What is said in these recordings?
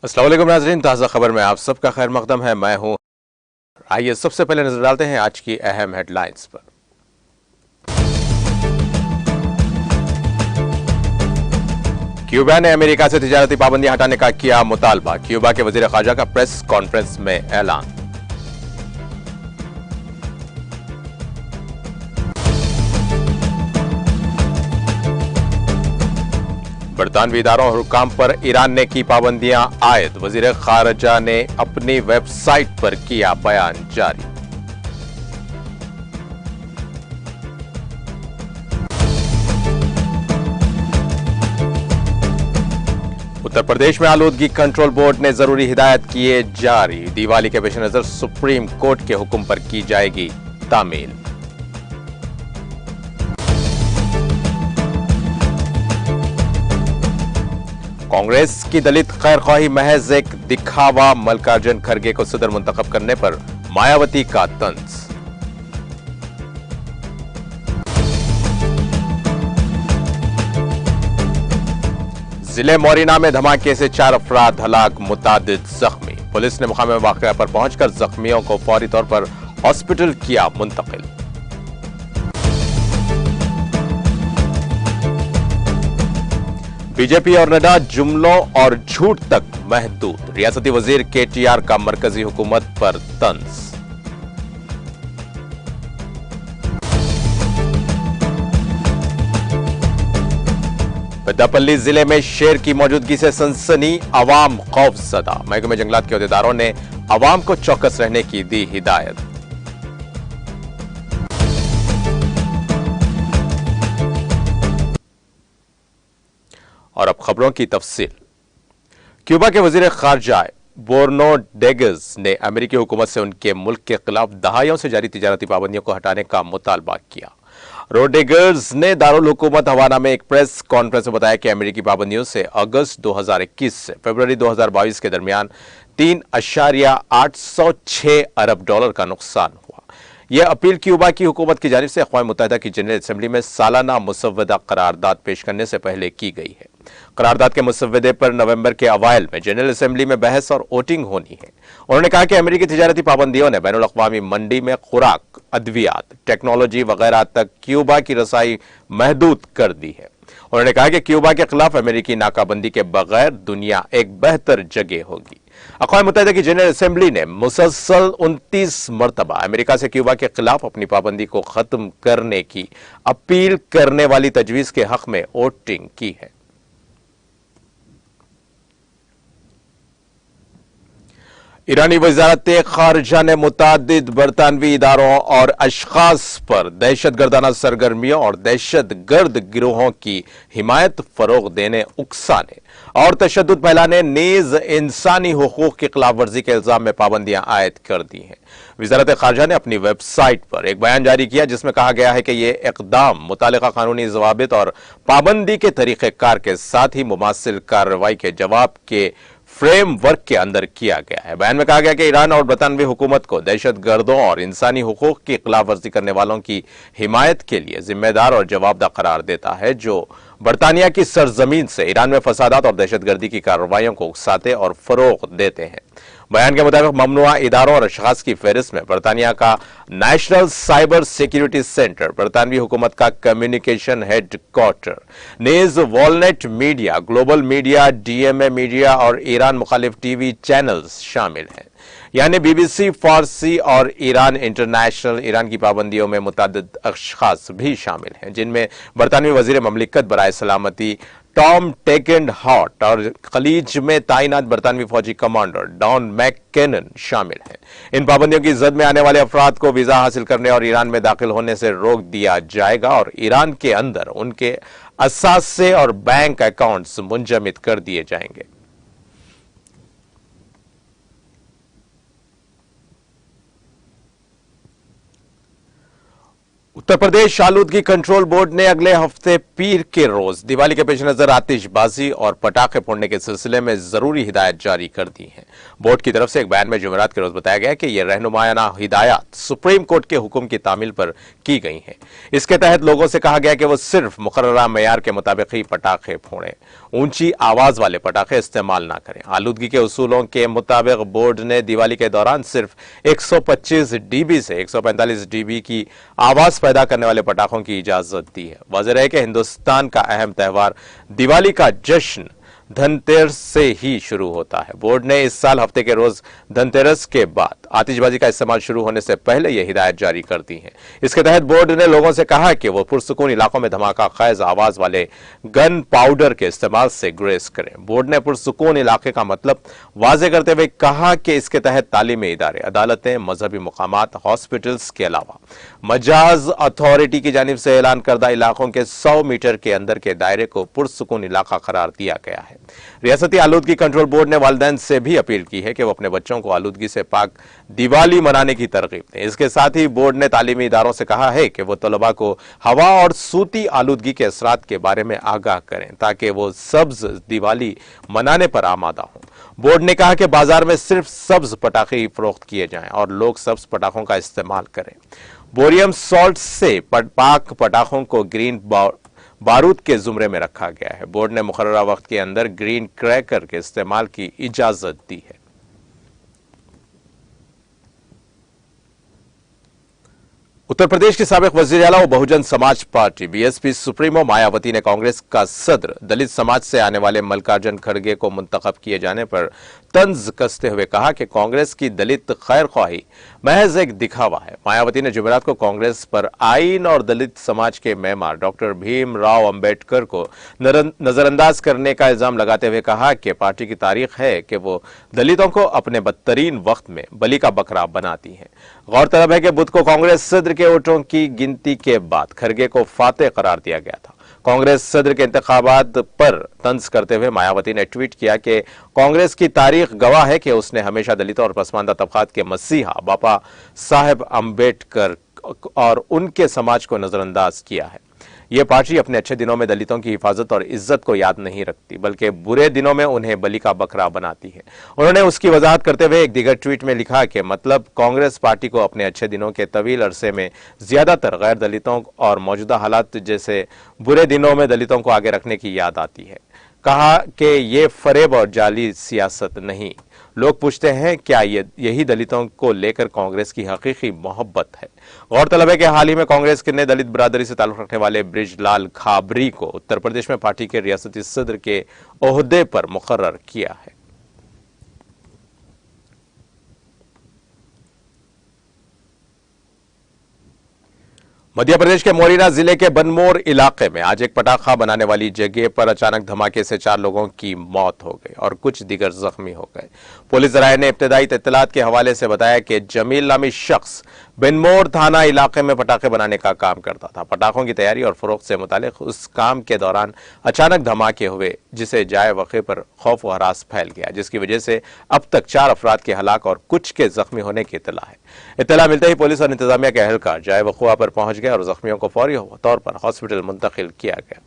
अस्सलाम वालेकुम नाज़रीन, ताज़ा खबर में आप सबका खैर मकदम है। मैं हूं। आइए सबसे पहले नजर डालते हैं आज की अहम हेडलाइंस पर। क्यूबा ने अमेरिका से तिजारती पाबंदियां हटाने का किया मुतालबा। क्यूबा के वजीर खारजा का प्रेस कॉन्फ्रेंस में ऐलान। बरतानवी इदारों और हुक्काम पर ईरान ने की पाबंदियां आयद। वजीर खारजा ने अपनी वेबसाइट पर किया बयान जारी। उत्तर प्रदेश में आलूदगी कंट्रोल बोर्ड ने जरूरी हिदायत किए जारी। दिवाली के पेश नजर सुप्रीम कोर्ट के हुक्म पर की जाएगी तामील। कांग्रेस की दलित खैरख्वाही महज एक दिखावा। मल्लिकार्जुन खड़गे को सदर मुंतखब करने पर मायावती का तंज। जिले मोरिना में धमाके से 4 अफराद हलाक, मुतादिद जख्मी। पुलिस ने मुकाम वाक़या पर पहुंचकर जख्मियों को फौरी तौर पर हॉस्पिटल किया मुंतकिल। बीजेपी और नड्डा जुमलों और झूठ तक महदूद। रियासती वजीर केटीआर का मरकजी हुकूमत पर तंज। पेद्दापल्ली जिले में शेर की मौजूदगी से सनसनी, अवाम खौफजदा। महकमे जंगलात के अहदेदारों ने अवाम को चौकस रहने की दी हिदायत। और अब खबरों की तफसील। क्यूबा के वजीर खारजा बोर्नोडेगज ने अमेरिकी हुकूमत से उनके मुल्क के खिलाफ दहाइयों से जारी तिजारती पाबंदियों को हटाने का मुतालबा किया। रोड्रिगेज ने दारुल हुकूमत हवाना में एक प्रेस कॉन्फ्रेंस में बताया कि अमेरिकी पाबंदियों से अगस्त 2021 से फरवरी 2022 के दरमियान 3.806 अरब डॉलर का नुकसान हुआ। यह अपील क्यूबा की हुकूमत की जानिब से अक़वाम मुत्तहिदा की जनरल असेंबली में सालाना मुसव्वदा करारदाद पेश करने से पहले की गई है। करारदाद के मुसव्वदे पर नवंबर के अवाइल में जनरल असेंबली में बहस और वोटिंग होनी है। उन्होंने कहा कि अमेरिकी तिजारती पाबंदियों ने बैनुल अक़वामी मंडी में खुराक, अद्वियात, टेक्नोलॉजी वगैरह तक क्यूबा की रसाई महदूद कर दी है। उन्होंने कहा कि क्यूबा के खिलाफ अमेरिकी नाकाबंदी के बगैर दुनिया एक बेहतर जगह होगी। अक़वाम मुत्तहिदा की जनरल असेंबली ने मुसलसल 29 मरतबा अमेरिका से क्यूबा के खिलाफ अपनी पाबंदी को खत्म करने की अपील करने वाली तजवीज़ के हक में वोटिंग की है। ईरानी वज़ारत खारजा ने मुतादिद बरतानवी इदारों और अशखास पर दहशतगर्दाना सरगर्मियों और दहशतगर्द गिरोहों की हिमायत फरोग देने, उकसाने और तशद्दुद फैलाने नीज इंसानी हुकूक की खिलाफ वर्जी के इल्जाम में पाबंदियां आयद कर दी हैं। वज़ारत खारजा ने अपनी वेबसाइट पर एक बयान जारी किया जिसमें कहा गया है कि यह इक़दाम मुतालिका कानूनी ज़वाबित और पाबंदी के तरीक़ेकार के साथ ही मुमासिल कार्रवाई के जवाब के फ्रेमवर्क के अंदर किया गया है। बयान में कहा गया कि ईरान और बरतानवी हुकूमत को दहशतगर्दों और इंसानी हुकूक की खिलाफ वर्जी करने वालों की हिमायत के लिए जिम्मेदार और जवाबदार करार देता है, जो बरतानिया की सरजमीन से ईरान में फसादात और दहशतगर्दी की कार्रवाइयों को उकसाते और फरोग देते हैं। बयान के मुताबिक ममनुआ इदारों और अशखास की फहरिस्त में बरतानिया का नेशनल साइबर सिक्योरिटी सेंटर, बरतानवी हुकूमत का कम्युनिकेशन हेड क्वार्टर, नीज Volant media, global media, DMA media और ईरान मुखालिफ टीवी चैनल्स शामिल हैं। यानी बीबीसी फारसी और ईरान इंटरनेशनल। ईरान की पाबंदियों में मुतअद्दिद अशखास भी शामिल हैं, जिनमें बरतानवी वजीर ममलिकत बराए सलामती टॉम टेकेंडहॉट और खलीज में तैनात बरतानवी फौजी कमांडर डॉन मैककेनन शामिल हैं। इन पाबंदियों की जद में आने वाले अफराद को वीजा हासिल करने और ईरान में दाखिल होने से रोक दिया जाएगा और ईरान के अंदर उनके असासे और बैंक अकाउंट्स मुंजमद कर दिए जाएंगे। उत्तर प्रदेश आलूदगी कंट्रोल बोर्ड ने अगले हफ्ते पीर के रोज दिवाली के पेश नजर आतिशबाजी और पटाखे फोड़ने के सिलसिले में जरूरी हिदायत जारी कर दी है। बोर्ड की तरफ से एक बयान में जुमेरात के रोज बताया गया कि यह रहनुमायाना हिदायत सुप्रीम कोर्ट के हुक्म की तामील पर की गई है। इसके तहत लोगों से कहा गया कि वो सिर्फ मुकर्ररा मेयार के मुताबिक ही पटाखे फोड़ें, ऊंची आवाज वाले पटाखे इस्तेमाल ना करें। आलूदगी के उसूलों के मुताबिक बोर्ड ने दिवाली के दौरान सिर्फ 125 डीबी से 145 डीबी की आवाज पैदा करने वाले पटाखों की इजाजत दी है। वाज़ेह है कि हिंदुस्तान का अहम त्यौहार दिवाली का जश्न धनतेरस से ही शुरू होता है। बोर्ड ने इस साल हफ्ते के रोज धनतेरस के बाद आतिशबाजी का इस्तेमाल शुरू होने से पहले यह हिदायत जारी कर दी है। इसके तहत बोर्ड ने लोगों से कहा कि वो पुरसुकून इलाकों में धमाका खैज आवाज वाले गन पाउडर के इस्तेमाल से गुरेज करें। बोर्ड ने पुरसुकून इलाके का मतलब वाजे करते हुए कहा कि इसके तहत तालीमी इदारे, अदालतें, मजहबी मुकामात, हॉस्पिटल्स के अलावा मजाज अथॉरिटी की जानिब से ऐलान करदा इलाकों के 100 मीटर के अंदर के दायरे को पुरसुकून इलाका करार दिया गया है। रियासती आलूदगी कंट्रोल बोर्ड ने वालिदैन से भी अपील की है कि वो अपने बच्चों को आलूदगी से पाक दिवाली मनाने की तरगीब दें। इसके साथ ही बोर्ड ने तालीमी इदारों से कहा है कि वो तलबा को हवा और सूती आलूदगी के असरात के बारे में आगाह करें ताकि वो सब्ज दिवाली मनाने पर आमादा हों। बोर्ड ने कहा कि बाजार में सिर्फ सब्ज पटाखे ही फरोख्त किए जाएं और लोग सब्ज पटाखों का इस्तेमाल करें। बोरियम सॉल्ट से पाक पटाखों को ग्रीन बारूद के जुमरे में रखा गया है। बोर्ड ने मुकर्ररा वक्त के अंदर ग्रीन क्रैकर के इस्तेमाल की इजाजत दी है। उत्तर प्रदेश की साबिक वज़ीर आला और Bahujan Samaj party BSP supremo Mayawati ने कांग्रेस का सदर दलित समाज से आने वाले मल्लिकार्जुन खड़गे को मुंतखब किए जाने पर तंज कसते हुए कहा कि कांग्रेस की दलित खैर ख्वाही महज एक दिखावा है। मायावती ने जुमेरात को कांग्रेस पर आईन और दलित समाज के मेमार डॉक्टर भीमराव अंबेडकर को नजरअंदाज करने का इल्जाम लगाते हुए कहा कि पार्टी की तारीख है कि वो दलितों को अपने बदतरीन वक्त में बलि का बकरा बनाती है। गौरतलब है कि बुध को कांग्रेस सदर के वोटों की गिनती के बाद खड़गे को फातेह करार दिया गया था। कांग्रेस सदर के इंतखाबात पर तंज करते हुए मायावती ने ट्वीट किया कि कांग्रेस की तारीख गवाह है कि उसने हमेशा दलितों और पसमानदा तबकात के मसीहा बाबा साहेब अंबेडकर और उनके समाज को नजरअंदाज किया है। यह पार्टी अपने अच्छे दिनों में दलितों की हिफाजत और इज्जत को याद नहीं रखती, बल्कि बुरे दिनों में उन्हें बलि का बकरा बनाती है। उन्होंने उसकी वजाहत करते हुए एक दीगर ट्वीट में लिखा कि मतलब कांग्रेस पार्टी को अपने अच्छे दिनों के तवील अरसे में ज्यादातर गैर दलितों और मौजूदा हालात जैसे बुरे दिनों में दलितों को आगे रखने की याद आती है। कहा कि ये फरेब और जाली सियासत नहीं। लोग पूछते हैं क्या यही दलितों को लेकर कांग्रेस की हकीकी मोहब्बत है। गौरतलब है कि हाल ही में कांग्रेस ने दलित बिरादरी से ताल्लुक रखने वाले ब्रिजलाल खाबरी को उत्तर प्रदेश में पार्टी के रियासती सदर के ओहदे पर मुकर्रर किया है। मध्य प्रदेश के मोरिना जिले के बनमोर इलाके में आज एक पटाखा बनाने वाली जगह पर अचानक धमाके से 4 लोगों की मौत हो गई और कुछ दीगर जख्मी हो गए। पुलिस राय ने इब्तदाई इत्तलात के हवाले से बताया कि जमील नामी शख्स बनमोर थाना इलाके में पटाखे बनाने का काम करता था। पटाखों की तैयारी और फरोख्त से मुतालिक उस काम के दौरान अचानक धमाके हुए, जिसे जाए वक़े पर खौफ व हरास फैल गया, जिसकी वजह से अब तक 4 अफराद के हलाक और कुछ के जख्मी होने की इत्तला है। इत्तला मिलते ही पुलिस और इंतजामिया के अहलकार जाए वक़ुआ पर पहुंच गए और जख्मियों को फौरी तौर पर हॉस्पिटल मुंतकिल किया गया।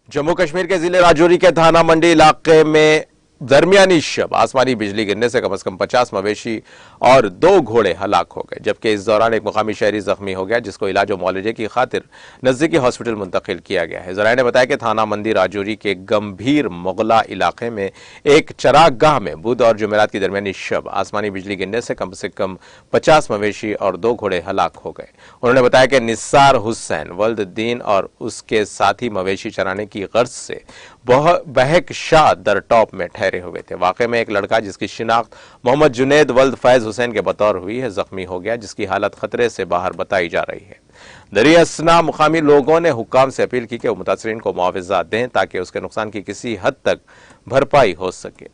जम्मू कश्मीर के जिले राजौरी के थाना मंडी इलाके में दरमियानी शब आसमानी बिजली गिरने से कम 50 मवेशी और 2 घोड़े हलाक हो गए, जबकि इस दौरान एक मुकामी शहरी जख्मी हो गया, जिसको इलाज और मुआलजे की खातिर नजदीकी हॉस्पिटल मुंतकिल किया गया है। जराये ने बताया कि थाना मंदी राजौरी के गंभीर मुगला इलाके में एक चरागाह में बुध और जुमेरात की दरमियानी शब आसमानी बिजली गिरने से कम 50 मवेशी और 2 घोड़े हलाक हो गए। उन्होंने बताया कि निसार हुसैन वल्द दीन और उसके साथी मवेशी चराने की गर्ज से बहक शाह दर टॉप में ठहरे हुए थे। वाकई में एक लड़का जिसकी शिनाख्त मोहम्मद जुनेद वल्द फैज हुसैन के बतौर हुई है जख्मी हो गया, जिसकी हालत खतरे से बाहर बताई जा रही है। दरिया असना मुकामी लोगों ने हुक्काम से अपील की कि वो मुतासरीन को मुआवजा दें ताकि उसके नुकसान की किसी हद तक भरपाई हो सके।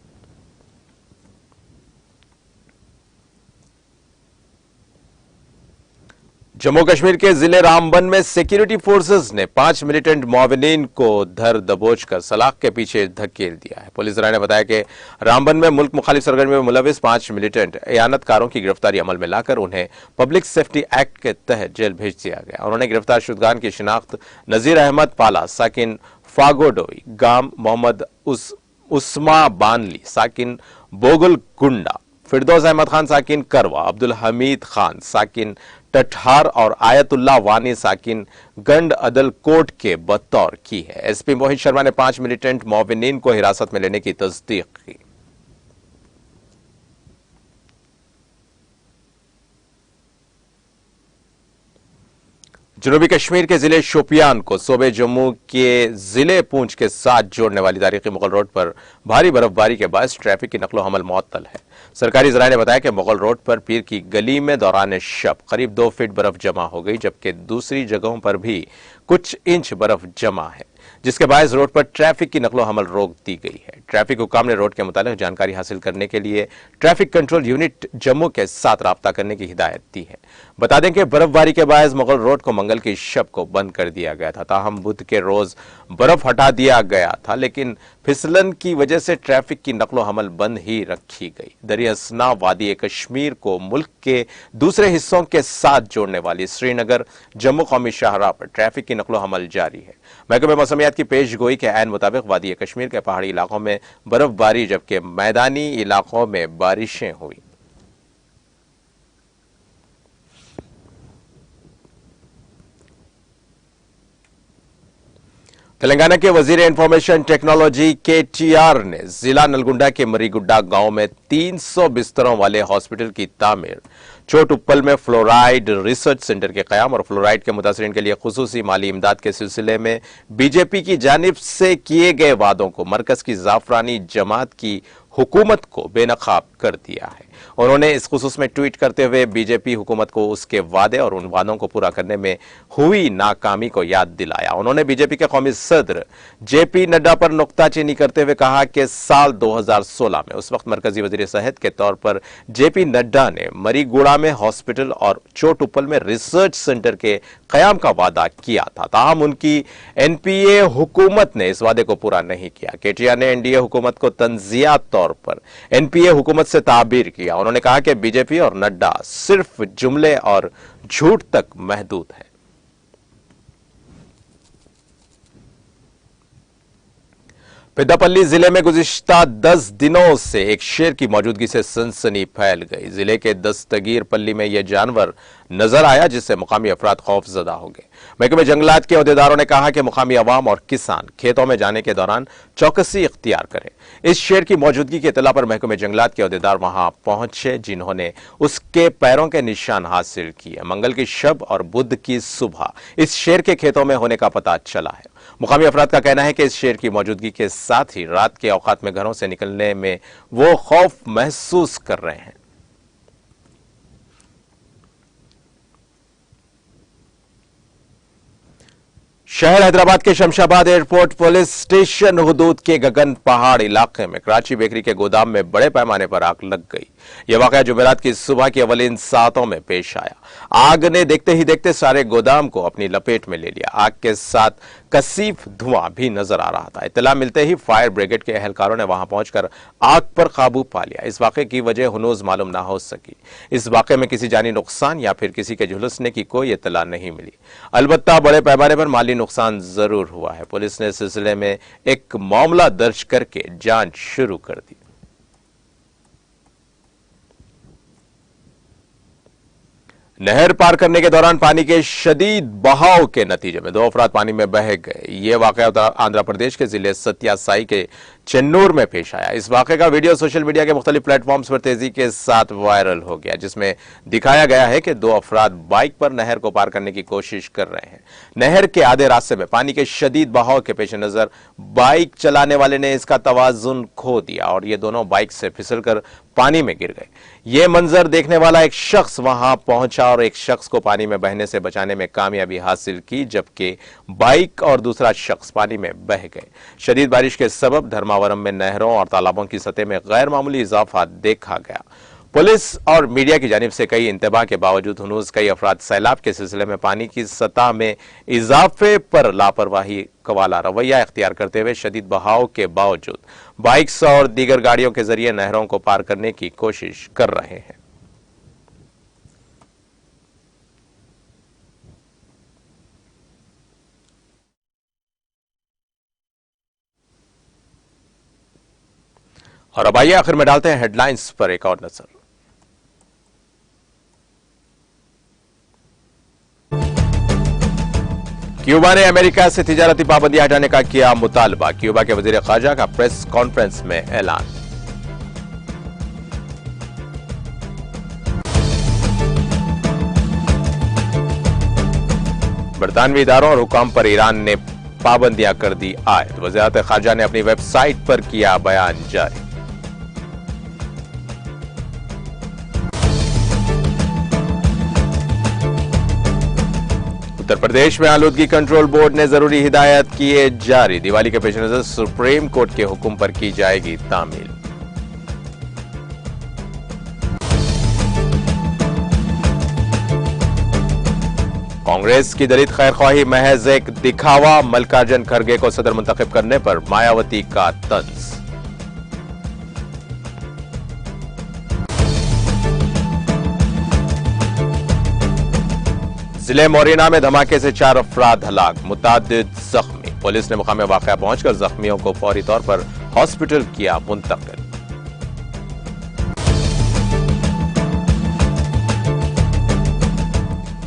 जम्मू कश्मीर के जिले रामबन में सिक्योरिटी फोर्सेस ने 5 मिलिटेंट मोमिनीन को धर दबोच कर सलाख के पीछे धकेल दिया है। पुलिस ने बताया कि रामबन में मुल्क मुखालिफ सरगर्मियों में मुलविस 5 मिलिटेंट एयानतकारों की गिरफ्तारी अमल में लाकर उन्हें पब्लिक सेफ्टी एक्ट के तहत जेल भेज दिया गया। उन्होंने गिरफ्तार शुदगान की शिनाख्त नजीर अहमद पाला साकिन फागोडोई, गांव मोहम्मद उस्मा बानली साकिन बोगुल गुंडा, फिरदौस अहमद खान साकिन करवा, अब्दुल हमीद खान साकिन टठार और आयतुल्ला वानी साकिन गंड अदल कोट के बतौर की है। एसपी मोहित शर्मा ने 5 मिलिटेंट मोमिनीन को हिरासत में लेने की तस्दीक की। जनूबी कश्मीर के जिले शोपियान को सूबे जम्मू के जिले पूंछ के साथ जोड़ने वाली तारीखी मुगल रोड पर भारी बर्फबारी के बाद ट्रैफिक की नकलो हमल मुअत्तल है। सरकारी जराये ने बताया कि मुगल रोड पर पीर की गली में दौरान शब करीब 2 फीट बर्फ जमा हो गई, जबकि दूसरी जगहों पर भी कुछ इंच बर्फ जमा है, जिसके बायस रोड पर ट्रैफिक की नकलो हमल रोक दी गई है। ट्रैफिक हुकाम ने रोड के मुतालिक जानकारी हासिल करने के लिए ट्रैफिक कंट्रोल यूनिट जम्मू के साथ राब्ता करने की हिदायत दी है। बता दें कि बर्फबारी के बायस मुगल रोड को मंगल की शब को बंद कर दिया गया था। ताहम बुध के रोज बर्फ हटा दिया गया था, लेकिन फिसलन की वजह से ट्रैफिक की नकलो हमल बंद ही रखी गई। दरियासना वादी कश्मीर को मुल्क के दूसरे हिस्सों के साथ जोड़ने वाली श्रीनगर जम्मू कौमी शाहराह पर ट्रैफिक की नकलो हमल जारी है। महकमे मौसमियात की पेश गोई के ऐन मुताबिक वादी कश्मीर के पहाड़ी इलाकों में बर्फबारी, जबकि मैदानी इलाकों में बारिशें हुई। तेलंगाना के वजीर इंफॉर्मेशन टेक्नोलॉजी KTR ने जिला नलगुंडा के मरीगुड्डा गांव में 300 बिस्तरों वाले हॉस्पिटल की तामीर, चोट उप्पल में फ्लोराइड रिसर्च सेंटर के कयाम और फ्लोराइड के मुतासरीन के लिए खुसूसी माली इमदाद के सिलसिले में बीजेपी की जानिब से किए गए वादों को मरकज की जाफरानी जमात की हुकूमत को बेनकाब कर दिया है। उन्होंने इस खुसूस में ट्वीट करते हुए बीजेपी हुकूमत को उसके वादे और उन वादों को पूरा करने में हुई नाकामी को याद दिलाया। उन्होंने बीजेपी के कौमी सदर JP नड्डा पर नुक्ताचीनी करते हुए कहा कि साल 2016 में उस वक्त मरकजी वजीर सेहत के तौर पर JP नड्डा ने मरीगुड़ा में हॉस्पिटल और चोट उप्पल में रिसर्च सेंटर के कयाम का वादा किया था। ताहम उनकी NPA हुकूमत ने इस वादे को पूरा नहीं किया। KTR ने NDA हुकूमत को तंजिया तौर पर NPA हुकूमत से ताबीर किया। उन्होंने कहा कि बीजेपी और नड्डा सिर्फ जुमले और झूठ तक महदूद है। पेद्दापल्ली जिले में गुज़िश्ता 10 दिनों से एक शेर की मौजूदगी से सनसनी फैल गई। जिले के दस्तगीर पल्ली में यह जानवर नजर आया, जिससे मुकामी अफराद खौफजदा हो गए। महकमे जंगलात के अहदेदारों ने कहा कि मुकामी अवाम और किसान खेतों में जाने के दौरान चौकसी इख्तियार करें। इस शेर की मौजूदगी की इतला पर महकमे जंगलात के अहदेदार वहां पहुंचे, जिन्होंने उसके पैरों के निशान हासिल किए। मंगल की शब और बुध की सुबह इस शेर के खेतों में होने का पता चला है। मुकामी अफराद का कहना है कि इस शेर की मौजूदगी के साथ ही रात के औकात में घरों से निकलने में वो खौफ महसूस कर रहे हैं। शहर हैदराबाद के शमशाबाद एयरपोर्ट पुलिस स्टेशन हुदूद के गगन पहाड़ इलाके में कराची बेकरी के गोदाम में बड़े पैमाने पर आग लग गई। यह वाकया जुमेरात की सुबह की अवलिन सातों में पेश आया। आग ने देखते ही देखते सारे गोदाम को अपनी लपेट में ले लिया। आग के साथ कसीफ धुआं भी नजर आ रहा था। इत्तला मिलते ही फायर ब्रिगेड के एहलकारों ने वहां पहुंचकर आग पर काबू पा लिया। इस वाकये की वजह हुनूज मालूम ना हो सकी। इस वाकये में किसी जानी नुकसान या फिर किसी के झुलसने की कोई इत्तला नहीं मिली। अलबत्ता बड़े पैमाने पर माली नुकसान जरूर हुआ है। पुलिस ने इस सिलसिले में एक मामला दर्ज करके जांच शुरू कर दी। नहर पार करने के दौरान पानी के शदीद बहाव के नतीजे में 2 अफराद पानी में बह गए। यह वाकया आंध्र प्रदेश के जिले सत्यासाई के चेन्नूर में पेश आया। इस वाकये का वीडियो सोशल मीडिया के मुख्तलिफ प्लेटफॉर्म्स पर तेजी के साथ वायरल हो गया, जिसमें दिखाया गया है कि 2 अफराद बाइक पर नहर को पार करने की कोशिश कर रहे हैं। नहर के आधे रास्ते में पानी के शदीद बहाव के पेश नजर बाइक चलाने वाले ने इसका तवाजुन खो दिया और ये दोनों बाइक से फिसलकर पानी में गिर गए। यह मंजर देखने वाला एक शख्स वहां पहुंचा और एक शख्स को पानी में बहने से बचाने में कामयाबी हासिल की, जबकि बाइक और दूसरा शख्स पानी में बह गए। शदीद बारिश के सबब धर्मावरम में नहरों और तालाबों की सतह में गैर मामूली इजाफा देखा गया। पुलिस और मीडिया की जानिब से कई इंतबाह के बावजूद हनूज कई अफराद सैलाब के सिलसिले में पानी की सतह में इजाफे पर लापरवाही वाला रवैया इख्तियार करते हुए शदीद बहाव के बावजूद बाइक्स और दीगर गाड़ियों के जरिए नहरों को पार करने की कोशिश कर रहे हैं। और अब आइए आखिर में डालते हैं हेडलाइंस पर एक और नजर। क्यूबा ने अमेरिका से तिजारती पाबंदियां हटाने का किया मुतालबा। क्यूबा के वजीर खारजा का प्रेस कॉन्फ्रेंस में ऐलान। बरतानवी इदारों और हुकाम पर ईरान ने पाबंदियां कर दी आयद। वज़ारत खारजा ने अपनी वेबसाइट पर किया बयान जारी। उत्तर प्रदेश में आलूदगी कंट्रोल बोर्ड ने जरूरी हिदायत किए जारी। दिवाली के पेश नजर सुप्रीम कोर्ट के हुक्म पर की जाएगी तामील। कांग्रेस की दलित खैरख्वाही महज एक दिखावा। मल्लिकार्जुन खड़गे को सदर मुंतखब करने पर मायावती का तंज। जिले मोरिना में धमाके से 4 अफराद हलाक, मुतादिद जख्मी। पुलिस ने मुकाम वाक़या पहुंचकर जख्मियों को फौरी तौर पर हॉस्पिटल किया मुंतकिल।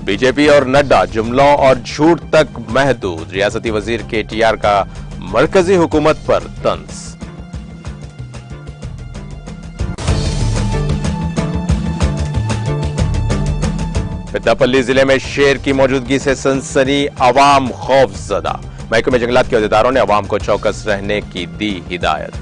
बीजेपी और नड्डा जुमलों और झूठ तक महदूद। रियासती वजीर केटीआर का मरकजी हुकूमत पर तंज। पेद्दापल्ली जिले में शेर की मौजूदगी से सनसनी, अवाम खौफजदा। महकमे जंगलात के अहदेदारों ने अवाम को चौकस रहने की दी हिदायत।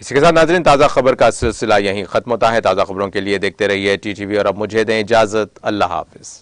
इसी के साथ नाज़रीन ताज़ा खबर का सिलसिला यहीं खत्म होता है। ताज़ा खबरों के लिए देखते रहिए टीटीवी और अब मुझे दें इजाजत। अल्लाह हाफिज।